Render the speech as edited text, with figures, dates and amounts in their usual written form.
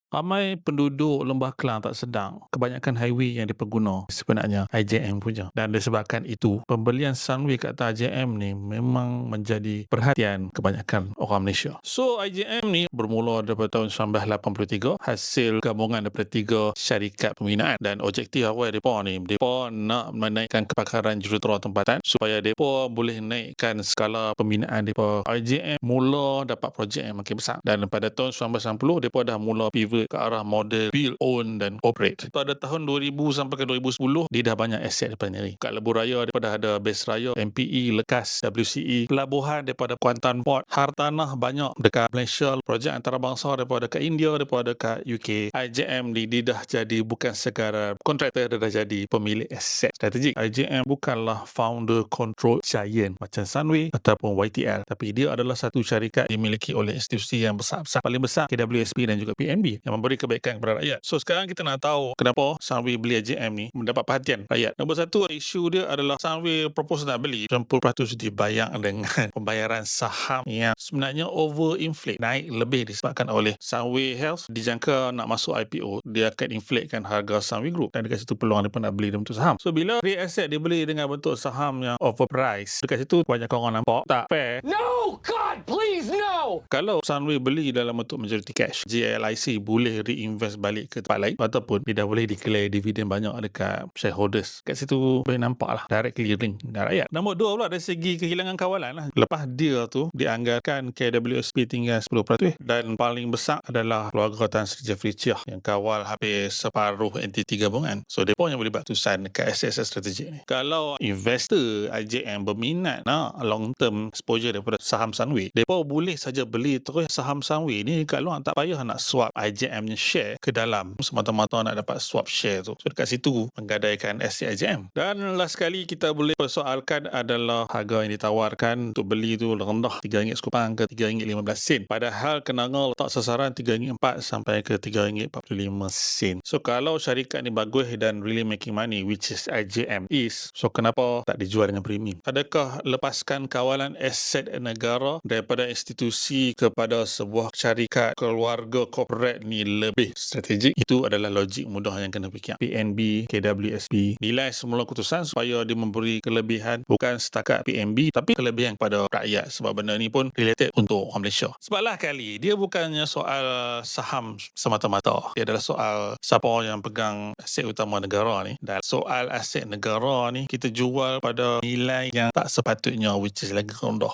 Ramai penduduk Lembah Kelang tak sedang kebanyakan highway yang diperguna sebenarnya IJM punya. Dan disebabkan itu, pembelian Sunway kat atas IJM ni memang menjadi perhatian kebanyakan orang Malaysia. So IJM ni bermula daripada tahun 1983 hasil gabungan daripada 3 syarikat pembinaan, dan objektif awal mereka ni, mereka nak menaikkan kepakaran jurutera tempatan supaya mereka boleh naikkan skala pembinaan mereka. IJM mula dapat projek yang makin besar, dan pada tahun 1990 mereka dah mula pivot ke arah model build, own dan operate. Pada tahun 2000 sampai ke 2010 dia dah banyak aset daripada ni. Kat Lebuh Raya daripada ada Base Raya, MPE, Lekas, WCE, pelabuhan daripada Kuantan Port, hartanah banyak dekat Malaysia, projek antarabangsa daripada dekat India, daripada dekat UK. IJM ni dia dah jadi bukan sekadar kontraktor, dia dah jadi pemilik aset strategik. IJM bukanlah founder control giant macam Sunway ataupun YTL, tapi dia adalah satu syarikat dimiliki oleh institusi yang besar-besar, paling besar KWSP dan juga PNB, yang memberi kebaikan kepada rakyat. So sekarang kita nak tahu kenapa Sunway beli IJM ni mendapat perhatian rakyat. Nombor satu, isu dia adalah Sunway propose nak beli 90% dibayar dengan pembayaran saham yang sebenarnya overinflate, naik lebih disebabkan oleh Sunway Health dijangka nak masuk IPO, dia akan inflatekan harga Sunway Group, dan dekat situ peluang dia pun nak beli dalam bentuk saham. So bila real asset dibeli dengan bentuk saham yang overpriced, dekat situ banyak orang nampak tak fair. No! God, please, no! Kalau Sunway beli dalam bentuk majority cash, JLIC boleh reinvest balik ke tempat lain, ataupun dia dah boleh declare dividen banyak dekat shareholders. Kat situ boleh nampak lah directly link dengan rakyat. Nombor dua pula dari segi kehilangan kawalan lah. Lepas dia tu dianggarkan KWSP tinggal 10%, dan paling besar adalah keluarga Tan Sri Jeffrey Chia yang kawal hampir separuh entiti gabungan. So mereka yang boleh buat keputusan dekat aset-aset strategik ni. Kalau investor IJM berminat nak long term exposure daripada saham Sunway, mereka boleh saja beli terus saham Sunway ni kat luar, tak payah nak swap IJM nya share ke dalam semata-mata nak dapat swap share tu. So dekat situ menggadaikan aset IJM. Dan last sekali kita boleh persoalkan adalah harga yang ditawarkan untuk beli tu rendah, RM3 sekupang ke RM3.15, padahal kenanga letak sasaran RM3.4 sampai ke RM3.45. So kalau syarikat ni bagus dan really making money, which is IJM is, so kenapa tak dijual dengan premium? Adakah lepaskan kawalan aset negara daripada institusi kepada sebuah syarikat keluarga corporate ni lebih strategik? Itu adalah logik mudah yang kena fikir. PNB, KWSP nilai semula keputusan supaya dia memberi kelebihan bukan setakat PNB, tapi kelebihan kepada rakyat, sebab benda ni pun related untuk orang Malaysia. Sebablah kali dia bukannya soal saham semata-mata, dia adalah soal siapa yang pegang aset utama negara ni, dan soal aset negara ni kita jual pada nilai yang tak sepatutnya, which is lagi rendah.